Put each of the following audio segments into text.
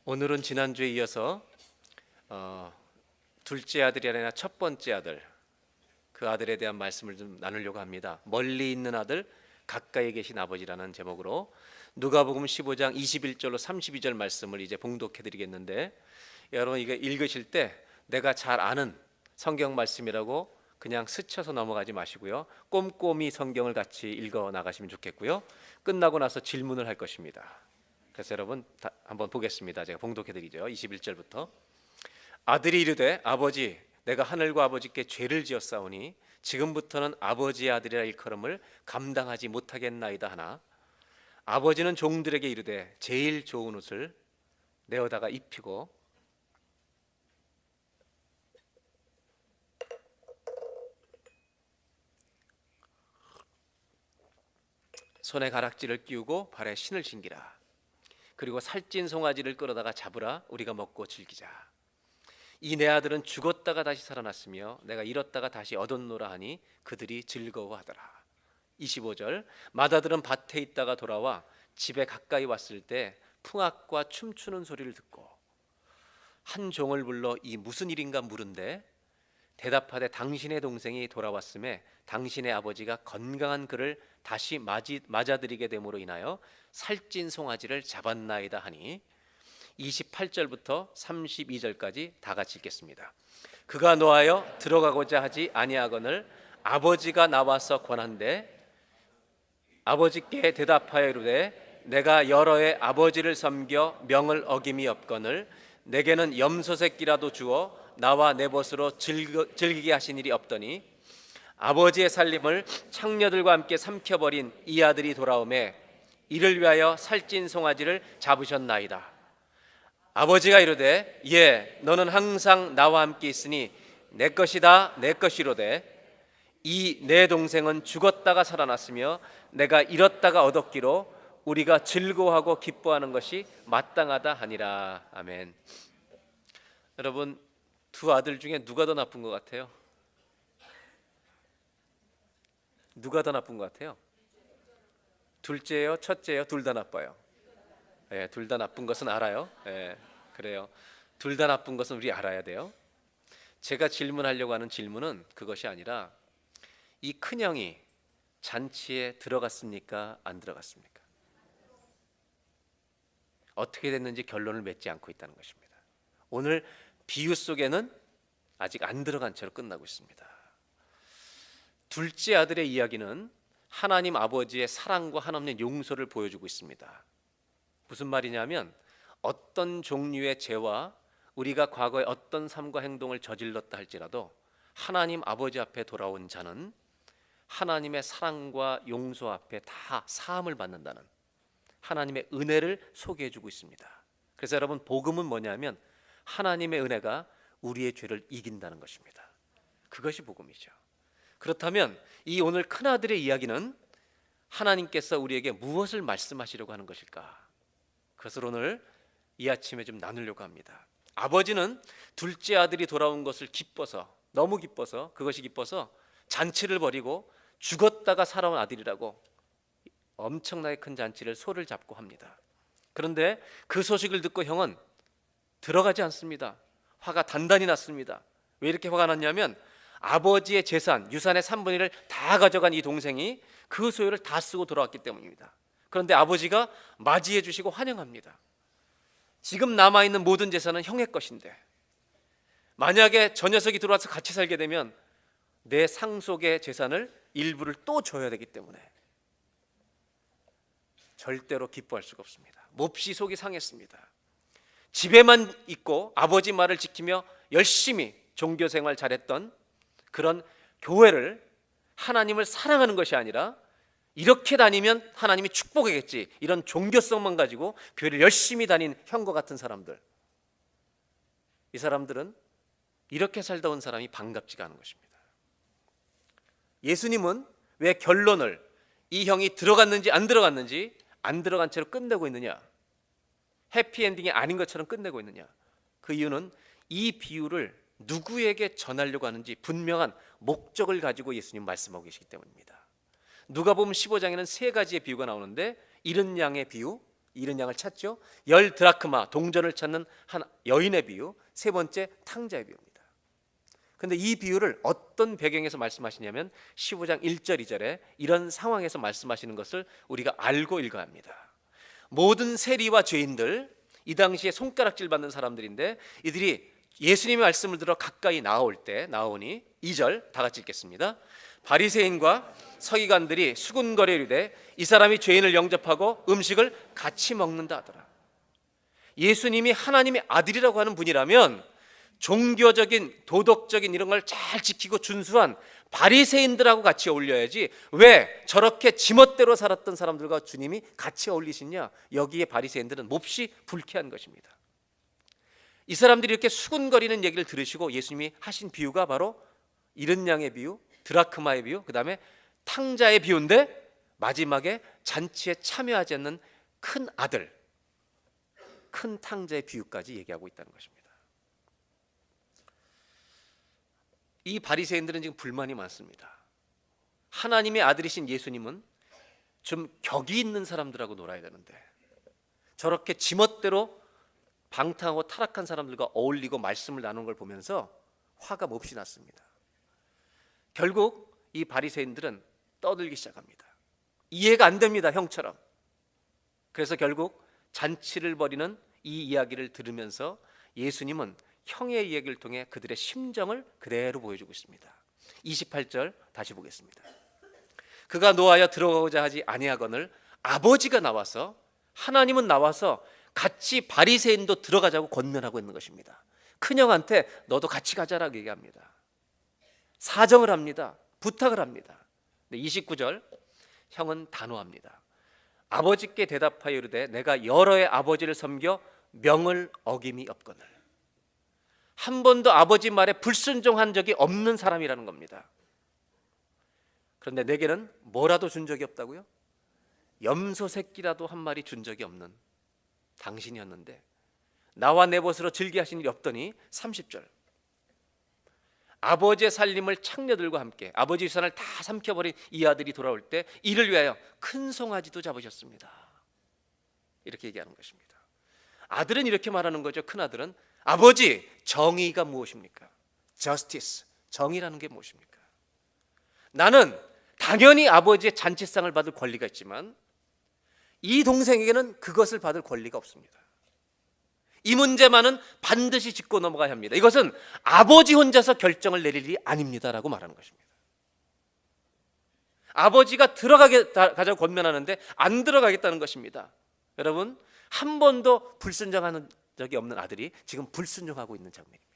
오늘은 지난주에 이어서 둘째 아들이 아니라 첫 번째 아들, 그 아들에 대한 말씀을 좀 나누려고 합니다. 멀리 있는 아들, 가까이 계신 아버지라는 제목으로 누가복음 15장 21절로 32절 말씀을 이제 봉독해 드리겠는데, 여러분 이거 읽으실 때 내가 잘 아는 성경 말씀이라고 그냥 스쳐서 넘어가지 마시고요, 꼼꼼히 성경을 같이 읽어 나가시면 좋겠고요. 끝나고 나서 질문을 할 것입니다. 그래서 여러분 한번 보겠습니다. 제가 봉독해 드리죠. 21절부터. 아들이 이르되 아버지, 내가 하늘과 아버지께 죄를 지었사오니 지금부터는 아버지의 아들이라 일컬음을 감당하지 못하겠나이다 하나, 아버지는 종들에게 이르되 제일 좋은 옷을 내어다가 입히고 손에 가락지를 끼우고 발에 신을 신기라. 그리고 살찐 송아지를 끌어다가 잡으라. 우리가 먹고 즐기자. 이 내 아들은 죽었다가 다시 살아났으며 내가 잃었다가 다시 얻었노라 하니 그들이 즐거워하더라. 25절. 맏아들은 밭에 있다가 돌아와 집에 가까이 왔을 때 풍악과 춤추는 소리를 듣고 한 종을 불러 이 무슨 일인가 물은데, 대답하되 당신의 동생이 돌아왔음에 당신의 아버지가 건강한 그를 다시 맞아들이게 됨으로 인하여 살찐 송아지를 잡았나이다 하니, 28절부터 32절까지 다 같이 읽겠습니다. 그가 노하여 들어가고자 하지 아니하거늘 아버지가 나와서 권한대, 아버지께 대답하여 이르되 내가 여러 해 아버지를 섬겨 명을 어김이 없거늘 내게는 염소 새끼라도 주어 나와 내 벗으로 즐기게 하신 일이 없더니, 아버지의 살림을 창녀들과 함께 삼켜버린 이 아들이 돌아오매 이를 위하여 살찐 송아지를 잡으셨나이다. 아버지가 이르되 예, 너는 항상 나와 함께 있으니 내 것이다 내 것이로되, 이 내 동생은 죽었다가 살아났으며 내가 잃었다가 얻었기로 우리가 즐거워하고 기뻐하는 것이 마땅하다 하니라. 아멘. 여러분, 두 아들 중에 누가 더 나쁜 것 같아요? 누가 더 나쁜 것 같아요? 둘째요, 첫째요? 둘 다 나빠요. 예, 둘 다 나쁜 것은 알아요. 예, 그래요. 둘 다 나쁜 것은 우리 알아야 돼요. 제가 질문하려고 하는 질문은 그것이 아니라, 이 큰형이 잔치에 들어갔습니까? 안 들어갔습니까? 어떻게 됐는지 결론을 맺지 않고 있다는 것입니다. 오늘 비유 속에는 아직 안 들어간 채로 끝나고 있습니다. 둘째 아들의 이야기는 하나님 아버지의 사랑과 하나님의 용서를 보여주고 있습니다. 무슨 말이냐면, 어떤 종류의 죄와 우리가 과거에 어떤 삶과 행동을 저질렀다 할지라도 하나님 아버지 앞에 돌아온 자는 하나님의 사랑과 용서 앞에 다 사함을 받는다는 하나님의 은혜를 소개해주고 있습니다. 그래서 여러분, 복음은 뭐냐면 하나님의 은혜가 우리의 죄를 이긴다는 것입니다. 그것이 복음이죠. 그렇다면 이 오늘 큰아들의 이야기는 하나님께서 우리에게 무엇을 말씀하시려고 하는 것일까? 그것을 오늘 이 아침에 좀 나누려고 합니다. 아버지는 둘째 아들이 돌아온 것을 기뻐서, 너무 기뻐서, 그것이 기뻐서 잔치를 벌이고 죽었다가 살아온 아들이라고 엄청나게 큰 잔치를 소를 잡고 합니다. 그런데 그 소식을 듣고 형은 들어가지 않습니다. 화가 단단히 났습니다. 왜 이렇게 화가 났냐면, 아버지의 재산, 유산의 3분의 1을 다 가져간 이 동생이 그 소유를 다 쓰고 돌아왔기 때문입니다. 그런데 아버지가 맞이해 주시고 환영합니다. 지금 남아있는 모든 재산은 형의 것인데, 만약에 저 녀석이 들어와서 같이 살게 되면 내 상속의 재산을 일부를 또 줘야 되기 때문에 절대로 기뻐할 수가 없습니다. 몹시 속이 상했습니다. 집에만 있고 아버지 말을 지키며 열심히 종교생활 잘했던 그런 교회를, 하나님을 사랑하는 것이 아니라 이렇게 다니면 하나님이 축복하겠지, 이런 종교성만 가지고 교회를 열심히 다닌 형과 같은 사람들, 이 사람들은 이렇게 살다 온 사람이 반갑지가 않은 것입니다. 예수님은 왜 결론을, 이 형이 들어갔는지 안 들어갔는지 안 들어간 채로 끝내고 있느냐, 해피엔딩이 아닌 것처럼 끝내고 있느냐? 그 이유는 이 비유를 누구에게 전하려고 하는지 분명한 목적을 가지고 예수님 말씀하고 계시기 때문입니다. 누가복음 15장에는 세 가지의 비유가 나오는데, 잃은 양의 비유, 잃은 양을 찾죠. 10드라크마 동전을 찾는 한 여인의 비유, 세 번째 탕자의 비유입니다. 그런데 이 비유를 어떤 배경에서 말씀하시냐면 15장 1절 2절에 이런 상황에서 말씀하시는 것을 우리가 알고 읽어야 합니다. 모든 세리와 죄인들, 이 당시에 손가락질 받는 사람들인데 이들이 예수님의 말씀을 들어 가까이 나오니 2절 다 같이 읽겠습니다. 바리새인과 서기관들이 수군거려 이르되 이 사람이 죄인을 영접하고 음식을 같이 먹는다 하더라. 예수님이 하나님의 아들이라고 하는 분이라면 종교적인 도덕적인 이런 걸 잘 지키고 준수한 바리새인들하고 같이 어울려야지 왜 저렇게 지멋대로 살았던 사람들과 주님이 같이 어울리시냐? 여기에 바리새인들은 몹시 불쾌한 것입니다. 이 사람들이 이렇게 수군거리는 얘기를 들으시고 예수님이 하신 비유가 바로 잃은 양의 비유, 드라크마의 비유, 그 다음에 탕자의 비유인데 마지막에 잔치에 참여하지 않는 큰 아들, 큰 탕자의 비유까지 얘기하고 있다는 것입니다. 이 바리새인들은 지금 불만이 많습니다. 하나님의 아들이신 예수님은 좀 격이 있는 사람들하고 놀아야 되는데 저렇게 지멋대로 방탕하고 타락한 사람들과 어울리고 말씀을 나누는 걸 보면서 화가 몹시 났습니다. 결국 이 바리새인들은 떠들기 시작합니다. 이해가 안 됩니다, 형처럼. 그래서 결국 잔치를 벌이는 이 이야기를 들으면서 예수님은 형의 이야기를 통해 그들의 심정을 그대로 보여주고 있습니다. 28절 다시 보겠습니다. 그가 노하여 들어가고자 하지 아니하거늘 아버지가 나와서, 하나님은 나와서 같이 바리새인도 들어가자고 권면하고 있는 것입니다. 큰형한테 너도 같이 가자라고 얘기합니다. 사정을 합니다. 부탁을 합니다. 29절 형은 단호합니다. 아버지께 대답하여 이르되 내가 여러의 아버지를 섬겨 명을 어김이 없거늘. 한 번도 아버지 말에 불순종한 적이 없는 사람이라는 겁니다. 그런데 내게는 뭐라도 준 적이 없다고요? 염소 새끼라도 한 마리 준 적이 없는 당신이었는데 나와 내 벗으로 즐기하신 일이 없더니 30절 아버지의 살림을 창녀들과 함께 아버지 유산을 다 삼켜버린 이 아들이 돌아올 때 이를 위하여 큰 송아지도 잡으셨습니다. 이렇게 얘기하는 것입니다. 아들은 이렇게 말하는 거죠. 큰아들은 아버지, 정의가 무엇입니까? Justice, 정의라는 게 무엇입니까? 나는 당연히 아버지의 잔치상을 받을 권리가 있지만 이 동생에게는 그것을 받을 권리가 없습니다. 이 문제만은 반드시 짚고 넘어가야 합니다. 이것은 아버지 혼자서 결정을 내릴 일이 아닙니다라고 말하는 것입니다. 아버지가 들어가자고 권면하는데 안 들어가겠다는 것입니다. 여러분, 한 번도 불순종하는 적이 없는 아들이 지금 불순종하고 있는 장면입니다.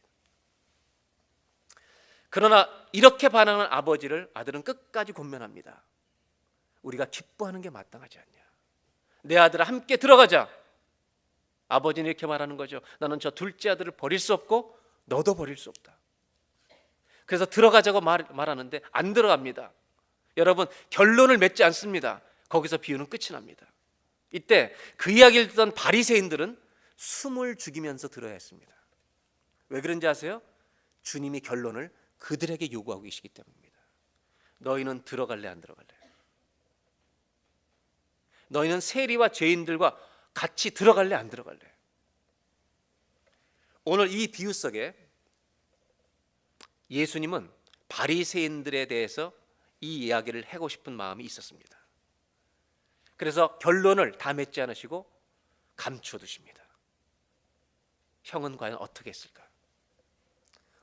그러나 이렇게 반응하는 아버지를 아들은 끝까지 권면합니다. 우리가 기뻐하는 게 마땅하지 않냐? 내 아들아 함께 들어가자. 아버지는 이렇게 말하는 거죠. 나는 저 둘째 아들을 버릴 수 없고 너도 버릴 수 없다. 그래서 들어가자고 말하는데 안 들어갑니다. 여러분, 결론을 맺지 않습니다. 거기서 비유는 끝이 납니다. 이때 그 이야기를 듣던 바리새인들은 숨을 죽이면서 들어야 했습니다. 왜 그런지 아세요? 주님이 결론을 그들에게 요구하고 계시기 때문입니다. 너희는 들어갈래 안 들어갈래? 너희는 세리와 죄인들과 같이 들어갈래 안 들어갈래? 오늘 이 비유 속에 예수님은 바리새인들에 대해서 이 이야기를 하고 싶은 마음이 있었습니다. 그래서 결론을 다 맺지 않으시고 감추어 두십니다. 형은 과연 어떻게 했을까?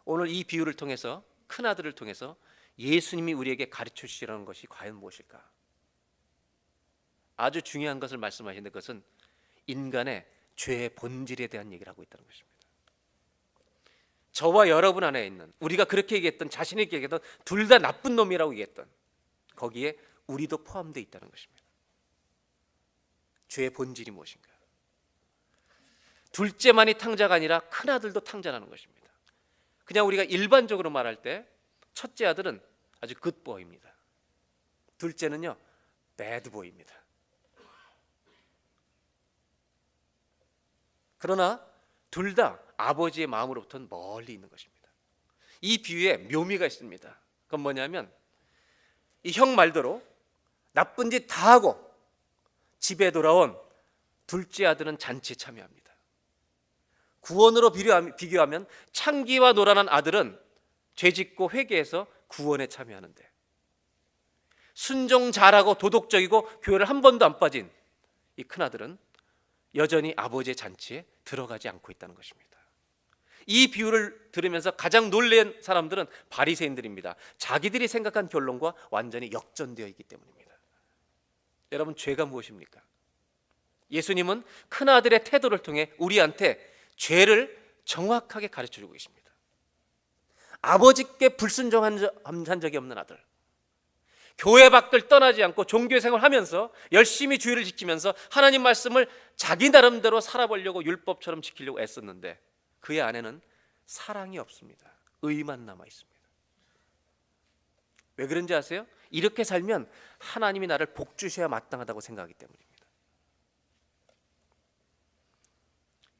오늘 이 비유를 통해서, 큰아들을 통해서 예수님이 우리에게 가르쳐 주시라는 것이 과연 무엇일까? 아주 중요한 것을 말씀하시는데 그것은 인간의 죄의 본질에 대한 얘기를 하고 있다는 것입니다. 저와 여러분 안에 있는, 우리가 그렇게 얘기했던, 자신에게 얘기했던, 둘 다 나쁜 놈이라고 얘기했던, 거기에 우리도 포함되어 있다는 것입니다. 죄의 본질이 무엇인가? 둘째만이 탕자가 아니라 큰아들도 탕자라는 것입니다. 그냥 우리가 일반적으로 말할 때 첫째 아들은 아주 굿보이입니다. 둘째는요, 배드보이입니다. 그러나 둘 다 아버지의 마음으로부터는 멀리 있는 것입니다. 이 비유에 묘미가 있습니다. 그건 뭐냐면 이 형 말대로 나쁜 짓 다 하고 집에 돌아온 둘째 아들은 잔치에 참여합니다. 구원으로 비교하면 창기와 노란한 아들은 죄짓고 회개해서 구원에 참여하는데, 순종 잘하고 도덕적이고 교회를 한 번도 안 빠진 이 큰아들은 여전히 아버지의 잔치에 들어가지 않고 있다는 것입니다. 이 비유를 들으면서 가장 놀란 사람들은 바리새인들입니다. 자기들이 생각한 결론과 완전히 역전되어 있기 때문입니다. 여러분, 죄가 무엇입니까? 예수님은 큰아들의 태도를 통해 우리한테 죄를 정확하게 가르쳐주고 계십니다. 아버지께 불순종한 적이 없는 아들, 교회 밖을 떠나지 않고 종교 생활하면서 열심히 주의를 지키면서 하나님 말씀을 자기 나름대로 살아보려고 율법처럼 지키려고 애썼는데 그의 안에는 사랑이 없습니다. 의만 남아 있습니다. 왜 그런지 아세요? 이렇게 살면 하나님이 나를 복 주셔야 마땅하다고 생각하기 때문입니다.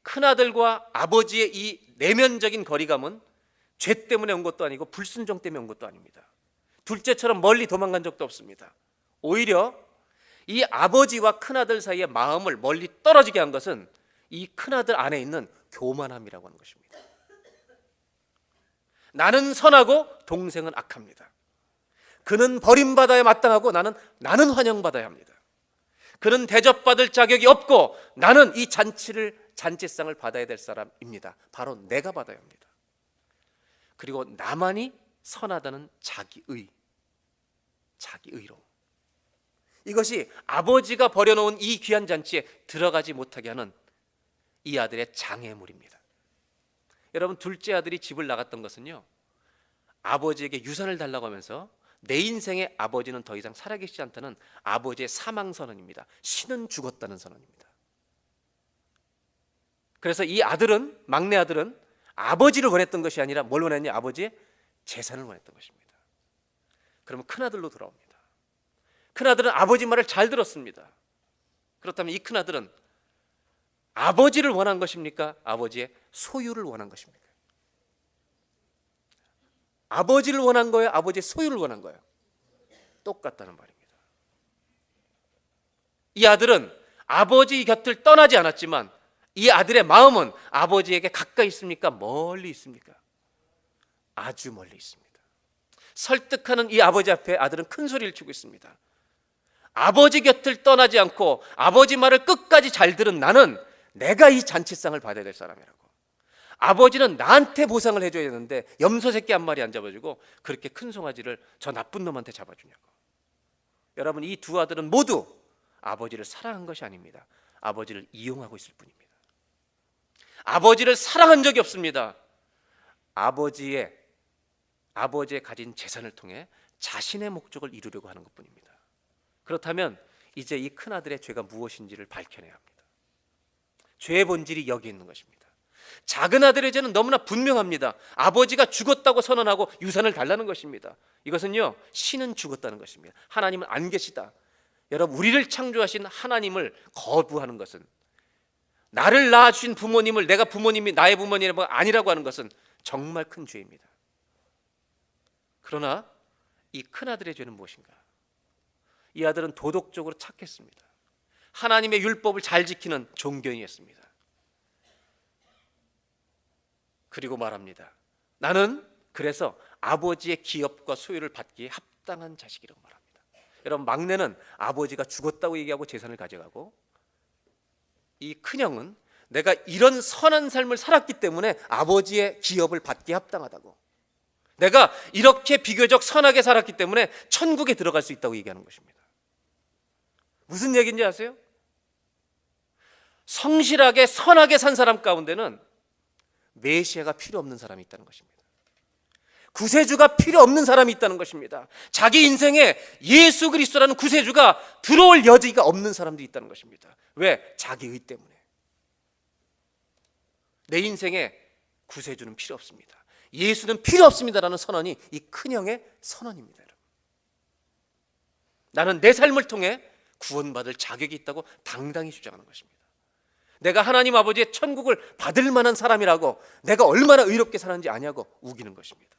큰아들과 아버지의 이 내면적인 거리감은 죄 때문에 온 것도 아니고 불순종 때문에 온 것도 아닙니다. 둘째처럼 멀리 도망간 적도 없습니다. 오히려 이 아버지와 큰아들 사이의 마음을 멀리 떨어지게 한 것은 이 큰아들 안에 있는 교만함이라고 하는 것입니다. 나는 선하고 동생은 악합니다. 그는 버림받아야 마땅하고 나는 환영받아야 합니다. 그는 대접받을 자격이 없고 나는 이 잔치상을 받아야 될 사람입니다. 바로 내가 받아야 합니다. 그리고 나만이 선하다는 자기의로, 이것이 아버지가 버려놓은 이 귀한 잔치에 들어가지 못하게 하는 이 아들의 장애물입니다. 여러분, 둘째 아들이 집을 나갔던 것은요, 아버지에게 유산을 달라고 하면서 내 인생의 아버지는 더 이상 살아계시지 않다는 아버지의 사망 선언입니다. 신은 죽었다는 선언입니다. 그래서 이 아들은, 막내 아들은 아버지를 원했던 것이 아니라 뭘 원했냐? 아버지의 재산을 원했던 것입니다. 그러면 큰아들로 돌아옵니다. 큰아들은 아버지 말을 잘 들었습니다. 그렇다면 이 큰아들은 아버지를 원한 것입니까? 아버지의 소유를 원한 것입니까? 아버지를 원한 거예요? 아버지의 소유를 원한 거예요? 똑같다는 말입니다. 이 아들은 아버지 곁을 떠나지 않았지만 이 아들의 마음은 아버지에게 가까이 있습니까? 멀리 있습니까? 아주 멀리 있습니다. 설득하는 이 아버지 앞에 아들은 큰 소리를 치고 있습니다. 아버지 곁을 떠나지 않고 아버지 말을 끝까지 잘 들은 나는 내가 이 잔치상을 받아야 될 사람이라고. 아버지는 나한테 보상을 해줘야 되는데 염소 새끼 한 마리 안 잡아주고 그렇게 큰 송아지를 저 나쁜 놈한테 잡아주냐고. 여러분, 이 두 아들은 모두 아버지를 사랑한 것이 아닙니다. 아버지를 이용하고 있을 뿐입니다. 아버지를 사랑한 적이 없습니다. 아버지의 가진 재산을 통해 자신의 목적을 이루려고 하는 것뿐입니다. 그렇다면 이제 이 큰아들의 죄가 무엇인지를 밝혀내야 합니다. 죄의 본질이 여기 있는 것입니다. 작은 아들의 죄는 너무나 분명합니다. 아버지가 죽었다고 선언하고 유산을 달라는 것입니다. 이것은요, 신은 죽었다는 것입니다. 하나님은 안 계시다. 여러분, 우리를 창조하신 하나님을 거부하는 것은, 나를 낳아주신 부모님을 내가 부모님이 나의 부모님이 아니라고 하는 것은 정말 큰 죄입니다. 그러나 이 큰아들의 죄는 무엇인가? 이 아들은 도덕적으로 착했습니다. 하나님의 율법을 잘 지키는 종교인이었습니다. 그리고 말합니다. 나는 그래서 아버지의 기업과 소유를 받기에 합당한 자식이라고 말합니다. 여러분, 막내는 아버지가 죽었다고 얘기하고 재산을 가져가고, 이 큰형은 내가 이런 선한 삶을 살았기 때문에 아버지의 기업을 받기에 합당하다고, 내가 이렇게 비교적 선하게 살았기 때문에 천국에 들어갈 수 있다고 얘기하는 것입니다. 무슨 얘기인지 아세요? 성실하게 선하게 산 사람 가운데는 메시아가 필요 없는 사람이 있다는 것입니다. 구세주가 필요 없는 사람이 있다는 것입니다. 자기 인생에 예수 그리스도라는 구세주가 들어올 여지가 없는 사람들이 있다는 것입니다. 왜? 자기 의 때문에. 내 인생에 구세주는 필요 없습니다. 예수는 필요 없습니다라는 선언이 이 큰형의 선언입니다. 여러분. 나는 내 삶을 통해 구원받을 자격이 있다고 당당히 주장하는 것입니다. 내가 하나님 아버지의 천국을 받을 만한 사람이라고, 내가 얼마나 의롭게 살았는지 아냐고 우기는 것입니다.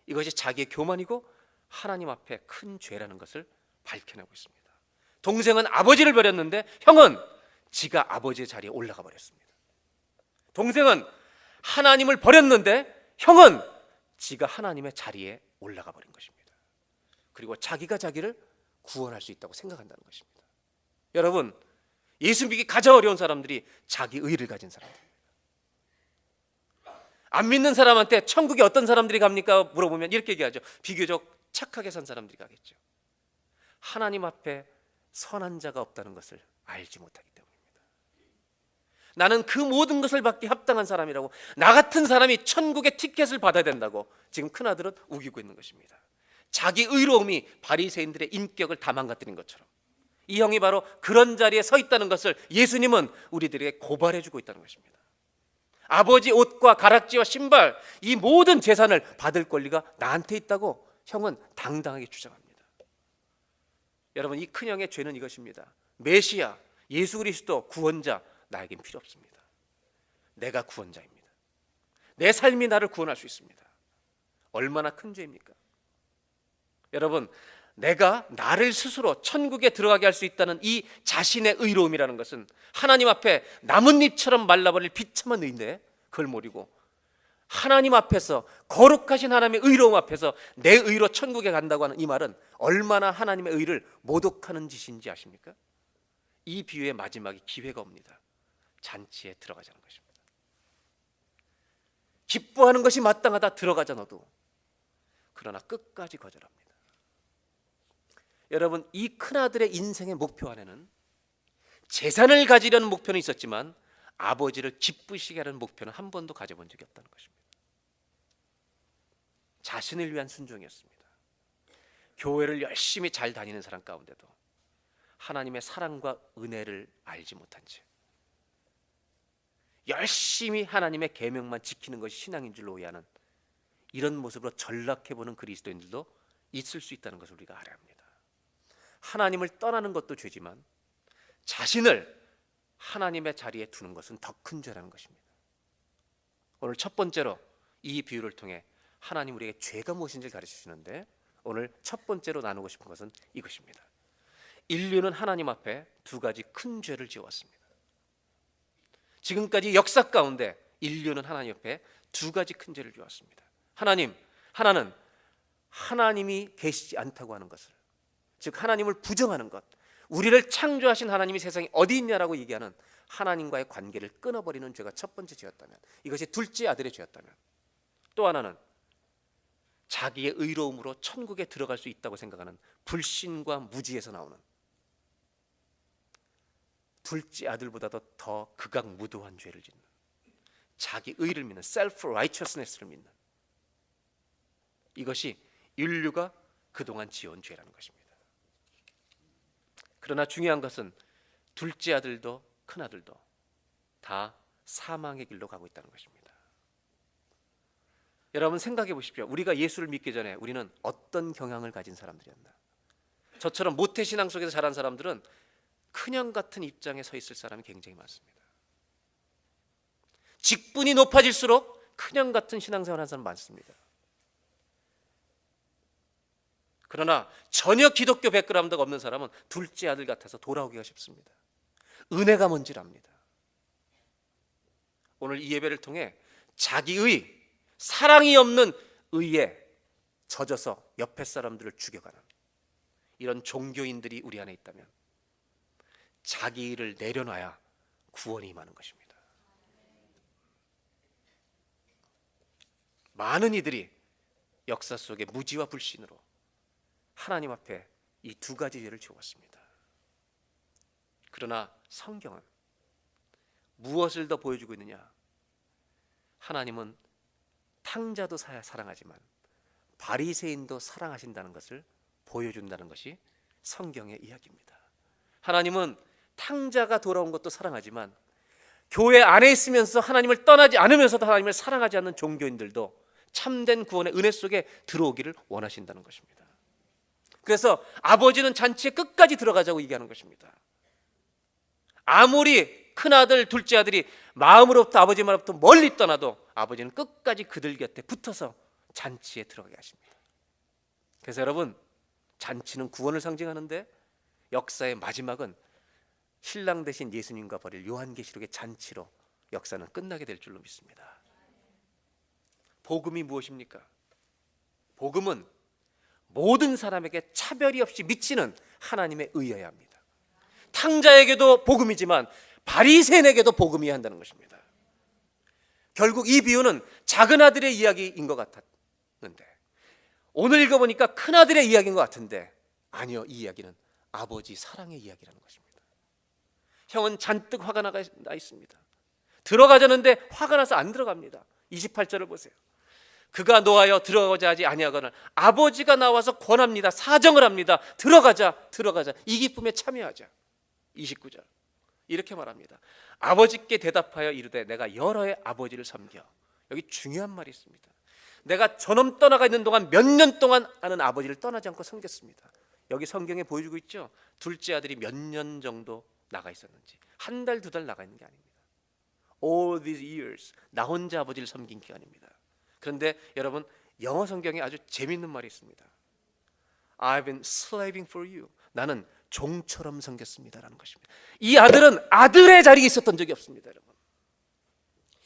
이것이 자기의 교만이고 하나님 앞에 큰 죄라는 것을 밝혀내고 있습니다. 동생은 아버지를 버렸는데 형은 지가 아버지의 자리에 올라가 버렸습니다. 동생은 하나님을 버렸는데 형은 지가 하나님의 자리에 올라가 버린 것입니다. 그리고 자기가 자기를 구원할 수 있다고 생각한다는 것입니다. 여러분, 예수 믿기 가장 어려운 사람들이 자기 의를 가진 사람들입니다. 안 믿는 사람한테 천국에 어떤 사람들이 갑니까? 물어보면 이렇게 얘기하죠. 비교적 착하게 산 사람들이 가겠죠. 하나님 앞에 선한 자가 없다는 것을 알지 못하기 때문입니다. 나는 그 모든 것을 받기 합당한 사람이라고, 나 같은 사람이 천국의 티켓을 받아야 된다고 지금 큰아들은 우기고 있는 것입니다. 자기 의로움이 바리새인들의 인격을 다 망가뜨린 것처럼 이 형이 바로 그런 자리에 서 있다는 것을 예수님은 우리들에게 고발해 주고 있다는 것입니다. 아버지 옷과 가락지와 신발, 이 모든 재산을 받을 권리가 나한테 있다고 형은 당당하게 주장합니다. 여러분, 이 큰형의 죄는 이것입니다. 메시아, 예수 그리스도 구원자, 나에겐 필요 없습니다. 내가 구원자입니다. 내 삶이 나를 구원할 수 있습니다. 얼마나 큰 죄입니까? 여러분, 내가 나를 스스로 천국에 들어가게 할 수 있다는 이 자신의 의로움이라는 것은 하나님 앞에 나뭇잎처럼 말라버릴 비참한 의인데, 그걸 모르고 하나님 앞에서, 거룩하신 하나님의 의로움 앞에서 내 의로 천국에 간다고 하는 이 말은 얼마나 하나님의 의를 모독하는 짓인지 아십니까? 이 비유의 마지막에 기회가 옵니다. 잔치에 들어가자는 것입니다. 기뻐하는 것이 마땅하다, 들어가자 너도. 그러나 끝까지 거절합니다. 여러분, 이 큰아들의 인생의 목표 안에는 재산을 가지려는 목표는 있었지만 아버지를 기쁘시게 하는 목표는 한 번도 가져본 적이 없다는 것입니다. 자신을 위한 순종이었습니다. 교회를 열심히 잘 다니는 사람 가운데도 하나님의 사랑과 은혜를 알지 못한 채 열심히 하나님의 계명만 지키는 것이 신앙인 줄로 오해하는 이런 모습으로 전락해보는 그리스도인들도 있을 수 있다는 것을 우리가 알아야 합니다. 하나님을 떠나는 것도 죄지만 자신을 하나님의 자리에 두는 것은 더 큰 죄라는 것입니다. 오늘 첫 번째로 이 비유를 통해 하나님 우리에게 죄가 무엇인지를 가르치시는데, 오늘 첫 번째로 나누고 싶은 것은 이것입니다. 인류는 하나님 앞에 두 가지 큰 죄를 지어왔습니다. 지금까지 역사 가운데 인류는 하나님 앞에 두 가지 큰 죄를 지어왔습니다. 하나는 하나님이 계시지 않다고 하는 것을, 즉 하나님을 부정하는 것, 우리를 창조하신 하나님이 세상에 어디 있냐라고 얘기하는 하나님과의 관계를 끊어버리는 죄가 첫 번째 죄였다면, 이것이 둘째 아들의 죄였다면, 또 하나는 자기의 의로움으로 천국에 들어갈 수 있다고 생각하는 불신과 무지에서 나오는 둘째 아들보다도 더 극악무도한 죄를 짓는, 자기 의를 믿는 self righteousness를 믿는, 이것이 인류가 그동안 지어온 죄라는 것입니다. 그러나 중요한 것은 둘째 아들도 큰 아들도 다 사망의 길로 가고 있다는 것입니다. 여러분 생각해 보십시오. 우리가 예수를 믿기 전에 우리는 어떤 경향을 가진 사람들이었나? 저처럼 모태신앙 속에서 자란 사람들은 큰형 같은 입장에 서 있을 사람이 굉장히 많습니다. 직분이 높아질수록 큰형 같은 신앙생활을 하는 사람 많습니다. 그러나 전혀 기독교 백그라운드가 없는 사람은 둘째 아들 같아서 돌아오기가 쉽습니다. 은혜가 뭔지를 압니다. 오늘 이 예배를 통해 자기의 사랑이 없는 의에 젖어서 옆에 사람들을 죽여가는 이런 종교인들이 우리 안에 있다면 자기를 내려놔야 구원이 임하는 것입니다. 많은 이들이 역사 속에 무지와 불신으로 하나님 앞에 이 두 가지 죄를 지었습니다. 그러나 성경은 무엇을 더 보여주고 있느냐? 하나님은 탕자도 사랑하지만 바리새인도 사랑하신다는 것을 보여준다는 것이 성경의 이야기입니다. 하나님은 탕자가 돌아온 것도 사랑하지만 교회 안에 있으면서 하나님을 떠나지 않으면서도 하나님을 사랑하지 않는 종교인들도 참된 구원의 은혜 속에 들어오기를 원하신다는 것입니다. 그래서 아버지는 잔치에 끝까지 들어가자고 얘기하는 것입니다. 아무리 큰아들, 둘째 아들이 마음으로부터 아버지 말로부터 멀리 떠나도 아버지는 끝까지 그들 곁에 붙어서 잔치에 들어가게 하십니다. 그래서 여러분, 잔치는 구원을 상징하는데 역사의 마지막은 신랑 대신 예수님과 벌일 요한계시록의 잔치로 역사는 끝나게 될 줄로 믿습니다. 복음이 무엇입니까? 복음은 모든 사람에게 차별이 없이 미치는 하나님의 의여야 합니다. 탕자에게도 복음이지만 바리새인에게도 복음이어야 한다는 것입니다. 결국 이 비유는 작은 아들의 이야기인 것 같았는데 오늘 읽어보니까 큰 아들의 이야기인 것 같은데 아니요, 이 이야기는 아버지 사랑의 이야기라는 것입니다. 형은 잔뜩 화가 나 있습니다. 들어가자는데 화가 나서 안 들어갑니다. 28절을 보세요. 그가 노하여 들어가자 하지 아니하거늘 아버지가 나와서 권합니다. 사정을 합니다. 들어가자. 이 기쁨에 참여하자. 29절 이렇게 말합니다. 아버지께 대답하여 이르되 내가 여러 해 아버지를 섬겨. 여기 중요한 말이 있습니다. 내가 저놈 떠나가 있는 동안 몇 년 동안 나는 아버지를 떠나지 않고 섬겼습니다. 여기 성경에 보여주고 있죠. 둘째 아들이 몇 년 정도 나가 있었는지. 한 달, 두 달 나가 있는 게 아닙니다. All these years 나 혼자 아버지를 섬긴 기간입니다. 그런데 여러분 영어 성경에 아주 재미있는 말이 있습니다. I've been slaving for you. 나는 종처럼 섬겼습니다라는 것입니다. 이 아들은 아들의 자리에 있었던 적이 없습니다. 여러분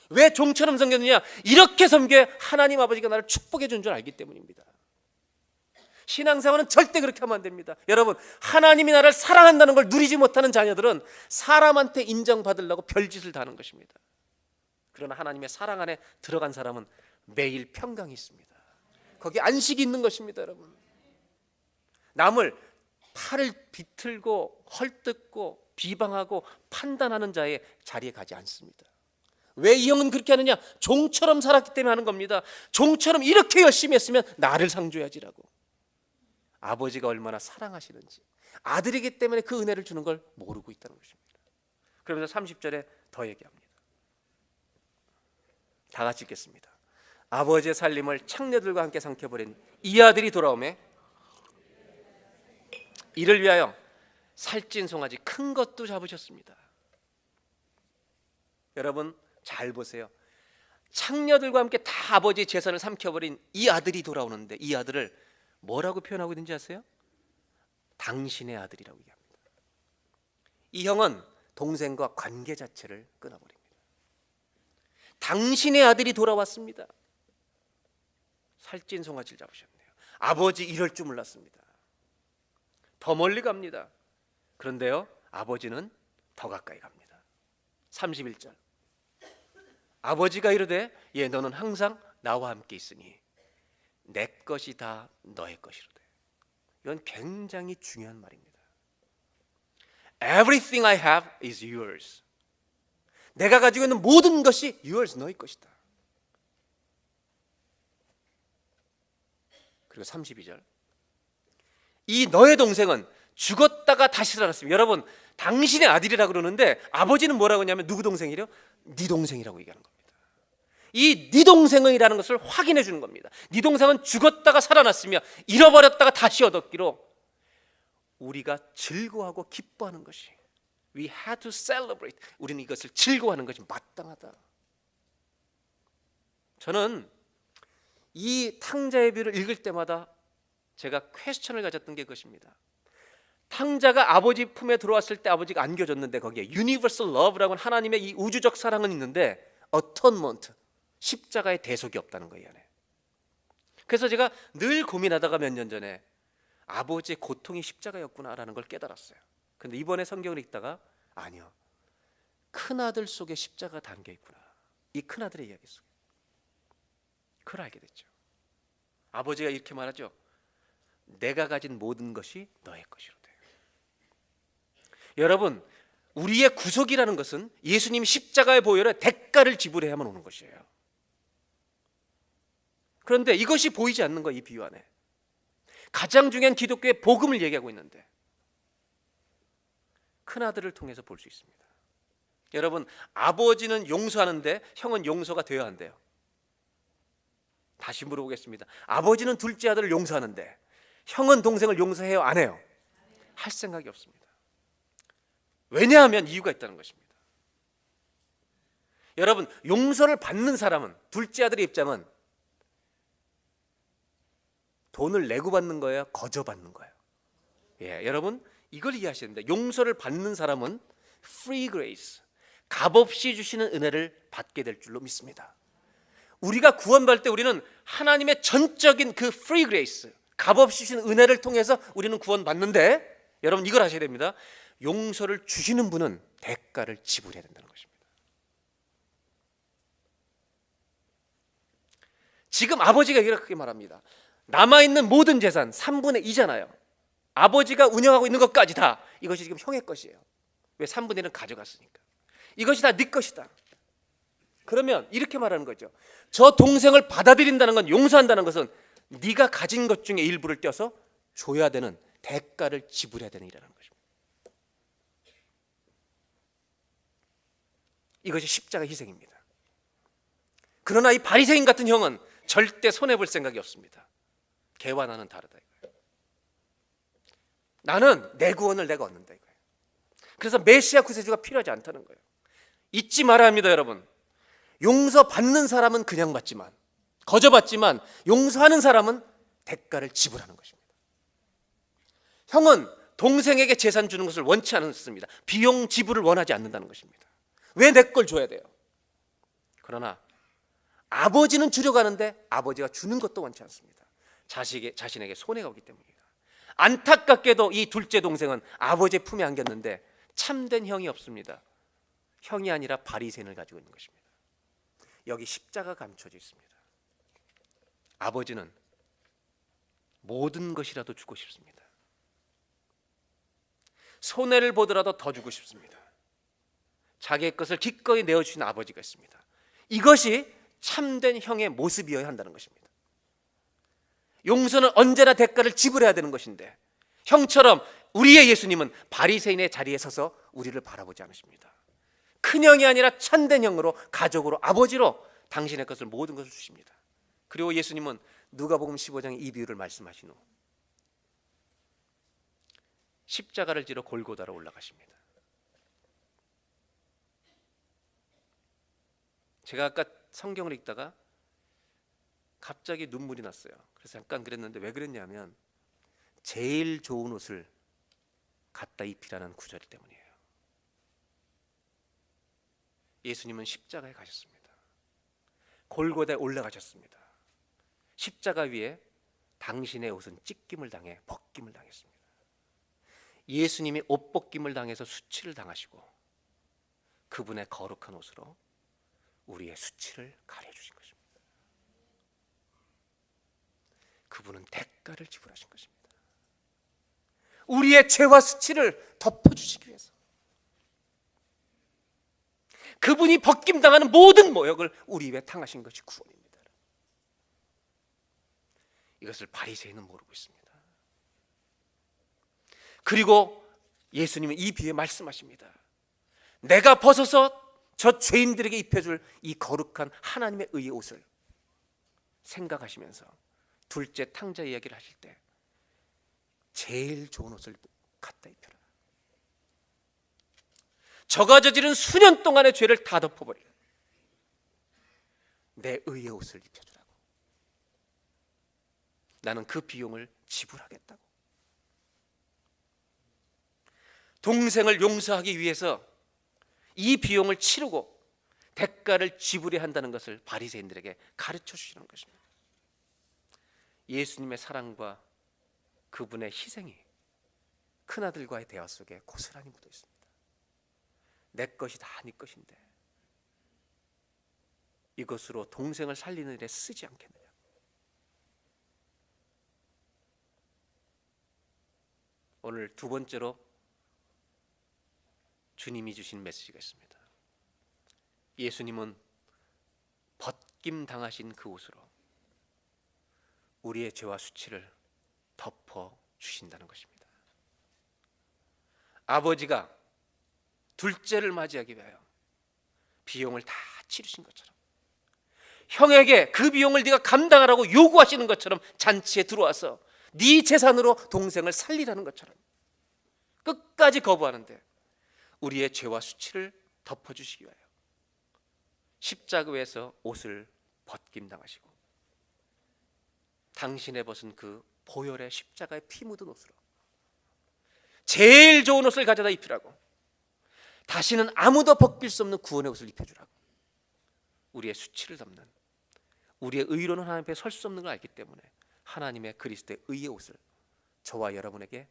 왜 종처럼 섬겼느냐? 이렇게 섬겨 하나님 아버지가 나를 축복해 준 줄 알기 때문입니다. 신앙생활은 절대 그렇게 하면 안 됩니다. 여러분 하나님이 나를 사랑한다는 걸 누리지 못하는 자녀들은 사람한테 인정받으려고 별짓을 다 하는 것입니다. 그러나 하나님의 사랑 안에 들어간 사람은 매일 평강이 있습니다. 거기 안식이 있는 것입니다. 여러분 남을 팔을 비틀고 헐뜯고 비방하고 판단하는 자의 자리에 가지 않습니다. 왜 이 형은 그렇게 하느냐? 종처럼 살았기 때문에 하는 겁니다. 종처럼 이렇게 열심히 했으면 나를 상줘야지라고. 아버지가 얼마나 사랑하시는지 아들이기 때문에 그 은혜를 주는 걸 모르고 있다는 것입니다. 그러면서 30절에 더 얘기합니다. 다 같이 읽겠습니다. 아버지의 살림을 창녀들과 함께 삼켜버린 이 아들이 돌아오매 이를 위하여 살찐 송아지 큰 것도 잡으셨습니다. 여러분 잘 보세요. 창녀들과 함께 다 아버지의 재산을 삼켜버린 이 아들이 돌아오는데 이 아들을 뭐라고 표현하고 있는지 아세요? 당신의 아들이라고 얘기합니다. 이 형은 동생과 관계 자체를 끊어버립니다. 당신의 아들이 돌아왔습니다. 살찐 송아지를 잡으셨네요. 아버지 이럴 줄 몰랐습니다. 더 멀리 갑니다. 그런데요 아버지는 더 가까이 갑니다. 31절 아버지가 이르되 예 너는 항상 나와 함께 있으니 내 것이 다 너의 것이로되. 이건 굉장히 중요한 말입니다. Everything I have is yours. 내가 가지고 있는 모든 것이 yours, 너의 것이다. 그리고 32절 이 너의 동생은 죽었다가 다시 살아났습니다. 여러분 당신의 아들이라 그러는데 아버지는 뭐라고 하냐면 누구 동생이래요? 네 동생이라고 얘기하는 겁니다. 이 네 동생이라는 것을 확인해 주는 겁니다. 네 동생은 죽었다가 살아났으며 잃어버렸다가 다시 얻었기로 우리가 즐거워하고 기뻐하는 것이 We had to celebrate. 우리는 이것을 즐거워하는 것이 마땅하다. 저는 이 탕자의 비유를 읽을 때마다 제가 퀘스천을 가졌던 게 그것입니다. 탕자가 아버지 품에 들어왔을 때 아버지가 안겨줬는데 거기에 Universal Love라고 하는 하나님의 이 우주적 사랑은 있는데 Atonement, 십자가의 대속이 없다는 거예요. 그래서 제가 늘 고민하다가 몇 년 전에 아버지의 고통이 십자가였구나라는 걸 깨달았어요. 그런데 이번에 성경을 읽다가 아니요, 큰아들 속에 십자가가 담겨 있구나. 이 큰아들의 이야기 속에 그걸 알게 됐죠. 아버지가 이렇게 말하죠. 내가 가진 모든 것이 너의 것이로 돼. 여러분 우리의 구속이라는 것은 예수님 십자가의 보혈에 대가를 지불해야만 오는 것이에요. 그런데 이것이 보이지 않는 거예요. 이 비유 안에 가장 중요한 기독교의 복음을 얘기하고 있는데 큰아들을 통해서 볼 수 있습니다. 여러분 아버지는 용서하는데 형은 용서가 되어야 한대요. 다시 물어보겠습니다. 아버지는 둘째 아들을 용서하는데 형은 동생을 용서해요? 안 해요? 할 생각이 없습니다. 왜냐하면 이유가 있다는 것입니다. 여러분 용서를 받는 사람은 둘째 아들의 입장은 돈을 내고 받는 거예요? 거저 받는 거예요? 예, 여러분 이걸 이해하셔야 됩니다. 용서를 받는 사람은 free grace, 값없이 주시는 은혜를 받게 될 줄로 믿습니다. 우리가 구원받을 때 우리는 하나님의 전적인 그 free grace, 값없이 주시는 은혜를 통해서 우리는 구원받는데, 여러분 이걸 아셔야 됩니다. 용서를 주시는 분은 대가를 지불해야 된다는 것입니다. 지금 아버지가 이렇게 말합니다. 남아있는 모든 재산 3분의 2잖아요. 아버지가 운영하고 있는 것까지 다 이것이 지금 형의 것이에요. 왜? 3분의 1은 가져갔으니까. 이것이 다 네 것이다. 그러면 이렇게 말하는 거죠. 저 동생을 받아들인다는 건, 용서한다는 것은 네가 가진 것 중에 일부를 떼어서 줘야 되는, 대가를 지불해야 되는 일이라는 것입니다. 이것이 십자가 희생입니다. 그러나 이 바리새인 같은 형은 절대 손해볼 생각이 없습니다. 걔와 나는 다르다 이거예요. 나는 내 구원을 내가 얻는다 이거예요. 그래서 메시아 구세주가 필요하지 않다는 거예요. 잊지 말아야 합니다, 여러분. 용서받는 사람은 그냥 받지만, 거저받지만 용서하는 사람은 대가를 지불하는 것입니다. 형은 동생에게 재산 주는 것을 원치 않습니다. 비용 지불을 원하지 않는다는 것입니다. 왜 내 걸 줘야 돼요? 그러나 아버지는 주려고 하는데 아버지가 주는 것도 원치 않습니다. 자신에게 손해가 오기 때문입니다. 안타깝게도 이 둘째 동생은 아버지의 품에 안겼는데 참된 형이 없습니다. 형이 아니라 바리새인을 가지고 있는 것입니다. 여기 십자가 감춰져 있습니다. 아버지는 모든 것이라도 주고 싶습니다. 손해를 보더라도 더 주고 싶습니다. 자기의 것을 기꺼이 내어주시는 아버지가 있습니다. 이것이 참된 형의 모습이어야 한다는 것입니다. 용서는 언제나 대가를 지불해야 되는 것인데, 형처럼 우리의 예수님은 바리새인의 자리에 서서 우리를 바라보지 않으십니다. 큰형이 아니라 참된 형으로, 가족으로, 아버지로 당신의 것을, 모든 것을 주십니다. 그리고 예수님은 누가복음 15장에 이 비유를 말씀하신 후 십자가를 지러 골고다로 올라가십니다. 제가 아까 성경을 읽다가 갑자기 눈물이 났어요. 그래서 잠깐 그랬는데 왜 그랬냐면 제일 좋은 옷을 갖다 입히라는 구절 때문이에요. 예수님은 십자가에 가셨습니다. 골고다에 올라가셨습니다. 십자가 위에 당신의 옷은 찢김을 당해 벗김을 당했습니다. 예수님이 옷 벗김을 당해서 수치를 당하시고 그분의 거룩한 옷으로 우리의 수치를 가려주신 것입니다. 그분은 대가를 지불하신 것입니다. 우리의 죄와 수치를 덮어주시기 위해서 그분이 벗김당하는 모든 모욕을 우리 위에 당하신 것이 구원입니다. 이것을 바리새인은 모르고 있습니다. 그리고 예수님은 이 비유에 말씀하십니다. 내가 벗어서 저 죄인들에게 입혀줄 이 거룩한 하나님의 의의 옷을 생각하시면서 둘째 탕자 이야기를 하실 때 제일 좋은 옷을 갖다 입혀라. 저가 저지른 수년 동안의 죄를 다 덮어버리라. 내 의의 옷을 입혀주라고. 나는 그 비용을 지불하겠다고. 동생을 용서하기 위해서 이 비용을 치르고 대가를 지불해야 한다는 것을 바리새인들에게 가르쳐 주시는 것입니다. 예수님의 사랑과 그분의 희생이 큰아들과의 대화 속에 고스란히 묻어 있습니다. 내 것이 다 네 것인데 이것으로 동생을 살리는 일에 쓰지 않겠느냐. 오늘 두 번째로 주님이 주신 메시지가 있습니다. 예수님은 벗김 당하신 그 옷으로 우리의 죄와 수치를 덮어 주신다는 것입니다. 아버지가 둘째를 맞이하기 위하여 비용을 다 치르신 것처럼, 형에게 그 비용을 네가 감당하라고 요구하시는 것처럼 잔치에 들어와서 네 재산으로 동생을 살리라는 것처럼 끝까지 거부하는데 우리의 죄와 수치를 덮어주시기 위하여 십자가에서 옷을 벗김당하시고 당신의 벗은 그 보혈의 십자가에 피 묻은 옷으로 제일 좋은 옷을 가져다 입히라고, 다시는 아무도 벗길 수 없는 구원의 옷을 입혀주라고. 우리의 수치를 덮는, 우리의 의로는 하나님 앞에 설 수 없는 걸 알기 때문에 하나님의 그리스도의 의의 옷을 저와 여러분에게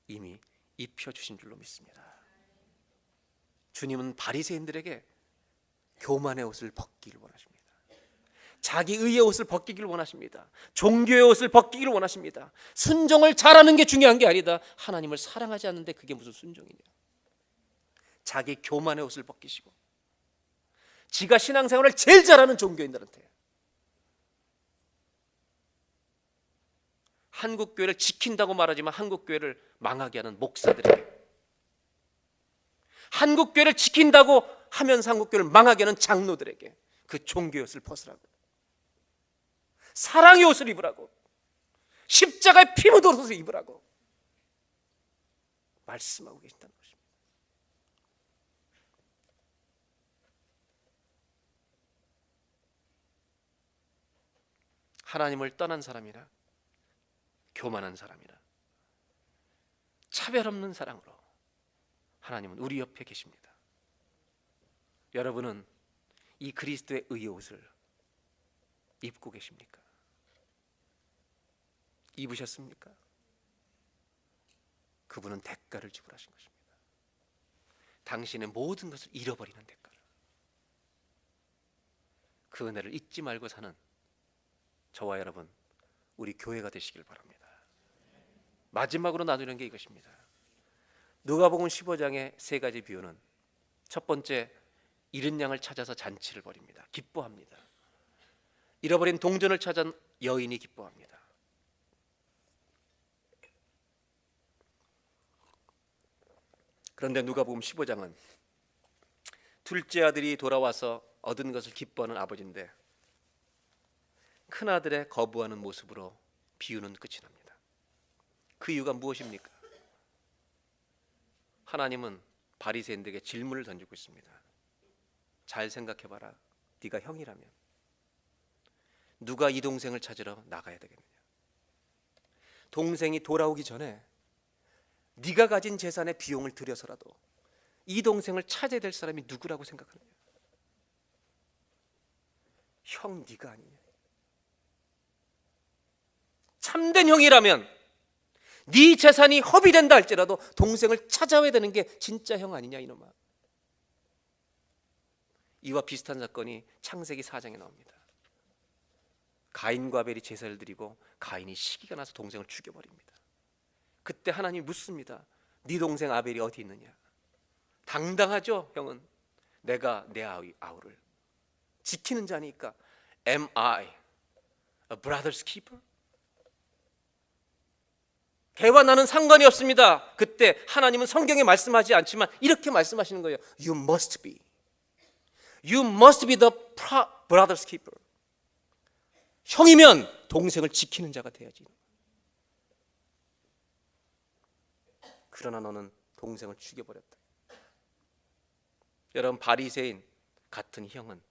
이미 입혀주신 줄로 믿습니다. 주님은 바리새인들에게 교만의 옷을 벗기를 원하십니다. 자기 의의 옷을 벗기기를 원하십니다. 종교의 옷을 벗기기를 원하십니다. 순종을 잘하는 게 중요한 게 아니다. 하나님을 사랑하지 않는데 그게 무슨 순종이냐. 자기 교만의 옷을 벗기시고 지가 신앙생활을 제일 잘하는 종교인들한테 한국교회를 지킨다고 말하지만 한국교회를 망하게 하는 목사들에게, 한국교회를 지킨다고 하면서 한국교회를 망하게 하는 장로들에게 그 종교의 옷을 벗으라고, 사랑의 옷을 입으라고, 십자가의 피 묻은 옷을 입으라고 말씀하고 계신다는 것입니다. 하나님을 떠난 사람이나 교만한 사람이나 차별 없는 사랑으로 하나님은 우리 옆에 계십니다. 여러분은 이 그리스도의 의의 옷을 입고 계십니까? 입으셨습니까? 그분은 대가를 지불하신 것입니다. 당신의 모든 것을 잃어버리는 대가를. 그 은혜를 잊지 말고 사는 저와 여러분, 우리 교회가 되시길 바랍니다. 마지막으로 나누는 게 이것입니다. 누가복음 15장의 세 가지 비유는 첫 번째, 잃은 양을 찾아서 잔치를 벌입니다. 기뻐합니다. 잃어버린 동전을 찾은 여인이 기뻐합니다. 그런데 누가복음 15장은 둘째 아들이 돌아와서 얻은 것을 기뻐하는 아버지인데 큰아들의 거부하는 모습으로 비유는 끝이 납니다. 그 이유가 무엇입니까? 하나님은 바리새인들에게 질문을 던지고 있습니다. 잘 생각해봐라. 네가 형이라면 누가 이 동생을 찾으러 나가야 되겠느냐? 동생이 돌아오기 전에 네가 가진 재산의 비용을 들여서라도 이 동생을 찾아야 될 사람이 누구라고 생각하느냐? 형 네가 아니냐? 참된 형이라면 네 재산이 허비된다 할지라도 동생을 찾아와야 되는 게 진짜 형 아니냐 이놈아. 이와 비슷한 사건이 창세기 4장에 나옵니다. 가인과 아벨이 제사를 드리고 가인이 시기가 나서 동생을 죽여버립니다. 그때 하나님이 묻습니다. 네 동생 아벨이 어디 있느냐? 당당하죠 형은. 내가 내 아우를 지키는 자니까. Am I a brother's keeper? 걔와 나는 상관이 없습니다. 그때 하나님은 성경에 말씀하지 않지만 이렇게 말씀하시는 거예요. You must be the brother's keeper. 형이면 동생을 지키는 자가 돼야지. 그러나 너는 동생을 죽여버렸다. 여러분, 바리새인 같은 형은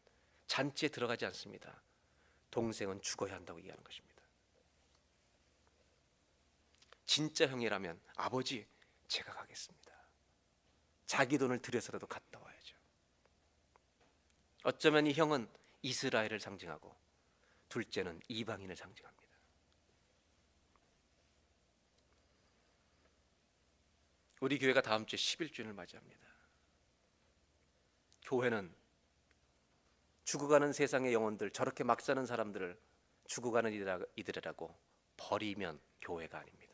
잔치에 들어가지 않습니다. 동생은 죽어야 한다고 얘기하는 것입니다. 진짜 형이라면 아버지 제가 가겠습니다. 자기 돈을 들여서라도 갔다 와야죠. 어쩌면 이 형은 이스라엘을 상징하고 둘째는 이방인을 상징합니다. 우리 교회가 다음 주에 11주년을 맞이합니다. 교회는 죽어가는 세상의 영혼들, 저렇게 막 사는 사람들을 죽어가는 이들이라고 버리면 교회가 아닙니다.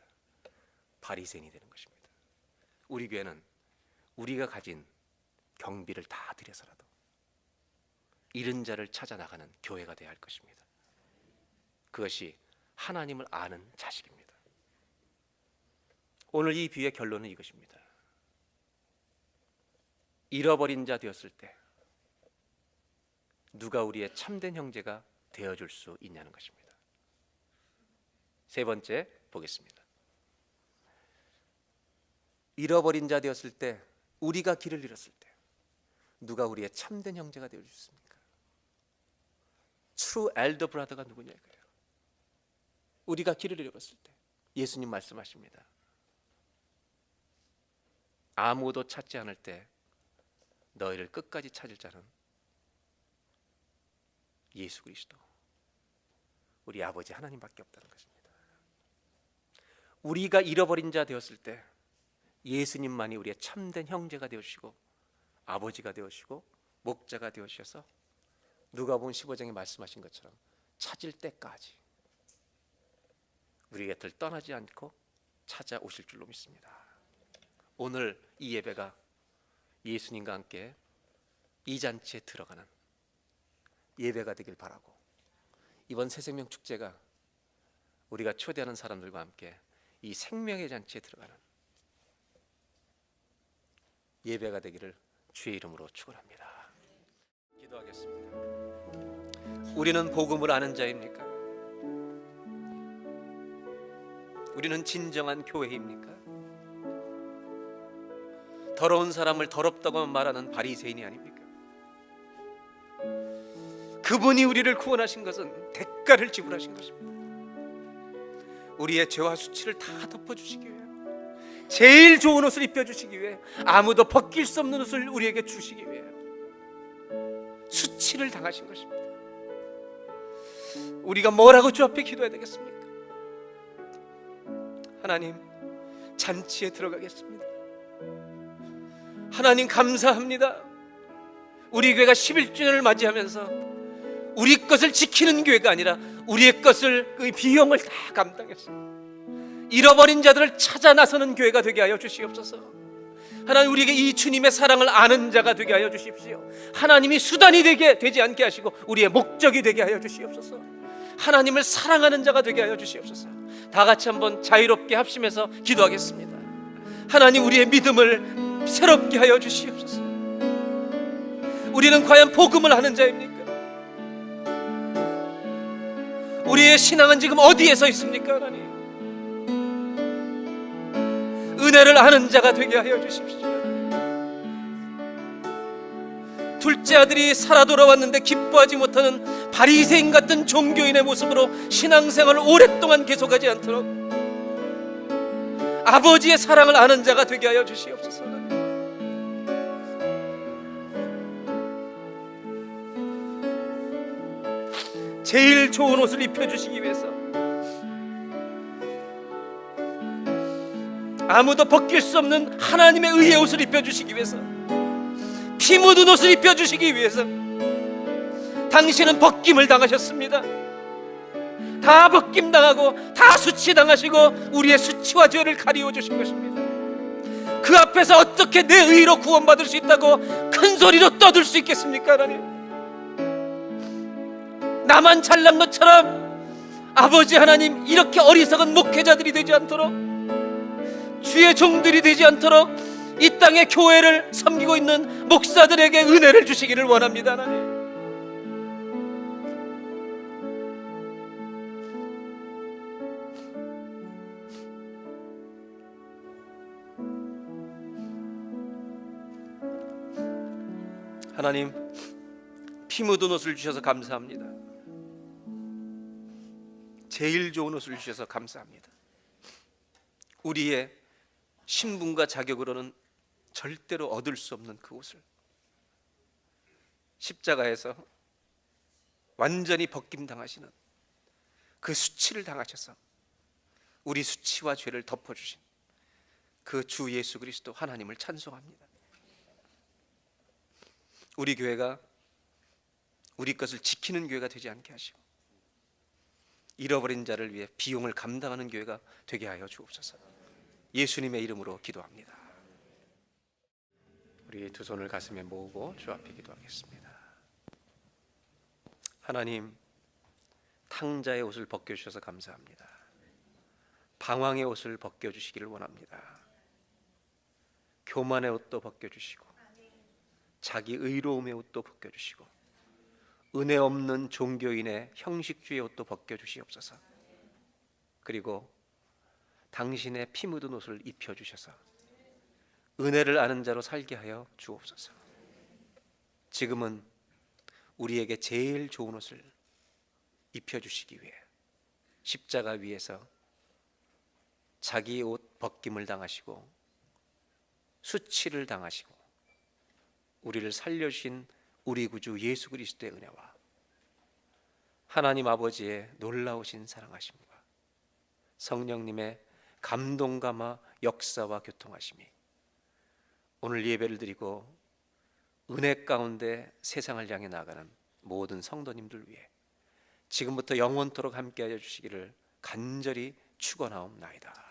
바리새인이 되는 것입니다. 우리 교회는 우리가 가진 경비를 다 들여서라도 잃은 자를 찾아 나가는 교회가 되어야 할 것입니다. 그것이 하나님을 아는 자식입니다. 오늘 이 비유의 결론은 이것입니다. 잃어버린 자 되었을 때 누가 우리의 참된 형제가 되어줄 수 있냐는 것입니다. 세 번째 보겠습니다. 잃어버린 자 되었을 때, 우리가 길을 잃었을 때 누가 우리의 참된 형제가 되어줄 수 있습니까? True elder brother가 누구냐 이거예요. 우리가 길을 잃어버렸을 때 예수님 말씀하십니다. 아무도 찾지 않을 때 너희를 끝까지 찾을 자는 예수 그리스도, 우리 아버지 하나님밖에 없다는 것입니다. 우리가 잃어버린 자 되었을 때 예수님만이 우리의 참된 형제가 되어주시고 아버지가 되어주시고 목자가 되어주셔서 누가복음 15장에 말씀하신 것처럼 찾을 때까지 우리 곁을 떠나지 않고 찾아오실 줄로 믿습니다. 오늘 이 예배가 예수님과 함께 이 잔치에 들어가는 예배가 되길 바라고, 이번 새생명 축제가 우리가 초대하는 사람들과 함께 이 생명의 잔치에 들어가는 예배가 되기를 주의 이름으로 축원합니다. 기도하겠습니다. 우리는 복음을 아는 자입니까? 우리는 진정한 교회입니까? 더러운 사람을 더럽다고 말하는 바리새인이 아닙니까? 그분이 우리를 구원하신 것은 대가를 지불하신 것입니다. 우리의 죄와 수치를 다 덮어주시기 위해, 제일 좋은 옷을 입혀주시기 위해, 아무도 벗길 수 없는 옷을 우리에게 주시기 위해 수치를 당하신 것입니다. 우리가 뭐라고 주 앞에 기도해야 되겠습니까? 하나님, 잔치에 들어가겠습니다. 하나님 감사합니다. 우리 교회가 11주년을 맞이하면서 우리 것을 지키는 교회가 아니라 우리의 것을, 그 비용을 다 감당했습니다. 잃어버린 자들을 찾아 나서는 교회가 되게 하여 주시옵소서. 하나님, 우리에게 이 주님의 사랑을 아는 자가 되게 하여 주십시오. 하나님이 수단이 되지 않게 하시고 우리의 목적이 되게 하여 주시옵소서. 하나님을 사랑하는 자가 되게 하여 주시옵소서. 다 같이 한번 자유롭게 합심해서 기도하겠습니다. 하나님, 우리의 믿음을 새롭게 하여 주시옵소서. 우리는 과연 복음을 아는 자입니까? 우리의 신앙은 지금 어디에 서 있습니까? 하나님, 은혜를 아는 자가 되게 하여 주십시오. 둘째 아들이 살아 돌아왔는데 기뻐하지 못하는 바리새인 같은 종교인의 모습으로 신앙생활을 오랫동안 계속하지 않도록 아버지의 사랑을 아는 자가 되게 하여 주시옵소서. 제일 좋은 옷을 입혀주시기 위해서, 아무도 벗길 수 없는 하나님의 의의 옷을 입혀주시기 위해서, 피 묻은 옷을 입혀주시기 위해서 당신은 벗김을 당하셨습니다. 다 벗김당하고 다 수치당하시고 우리의 수치와 죄를 가리워 주신 것입니다. 그 앞에서 어떻게 내 의로 구원받을 수 있다고 큰 소리로 떠들 수 있겠습니까? 하나님, 나만 잘난 것처럼 아버지 하나님, 이렇게 어리석은 목회자들이 되지 않도록, 주의 종들이 되지 않도록 이 땅의 교회를 섬기고 있는 목사들에게 은혜를 주시기를 원합니다. 하나님, 하나님, 피 묻은 옷을 주셔서 감사합니다. 제일 좋은 옷을 주셔서 감사합니다. 우리의 신분과 자격으로는 절대로 얻을 수 없는 그 옷을 십자가에서 완전히 벗김당하시는 그 수치를 당하셔서 우리 수치와 죄를 덮어주신 그 주 예수 그리스도 하나님을 찬송합니다. 우리 교회가 우리 것을 지키는 교회가 되지 않게 하시고 잃어버린 자를 위해 비용을 감당하는 교회가 되게 하여 주옵소서. 예수님의 이름으로 기도합니다. 우리 두 손을 가슴에 모으고 주 앞에 기도하겠습니다. 하나님, 탕자의 옷을 벗겨주셔서 감사합니다. 방황의 옷을 벗겨주시기를 원합니다. 교만의 옷도 벗겨주시고 자기 의로움의 옷도 벗겨주시고 은혜 없는 종교인의 형식주의 옷도 벗겨주시옵소서. 그리고 당신의 피 묻은 옷을 입혀주셔서 은혜를 아는 자로 살게 하여 주옵소서. 지금은 우리에게 제일 좋은 옷을 입혀주시기 위해 십자가 위에서 자기 옷 벗김을 당하시고 수치를 당하시고 우리를 살려주신 우리 구주 예수 그리스도의 은혜와 하나님 아버지의 놀라우신 사랑하심과 성령님의 감동감화 역사와 교통하심이 오늘 예배를 드리고 은혜 가운데 세상을 향해 나가는 모든 성도님들 위해 지금부터 영원토록 함께하여 주시기를 간절히 축원하옵나이다.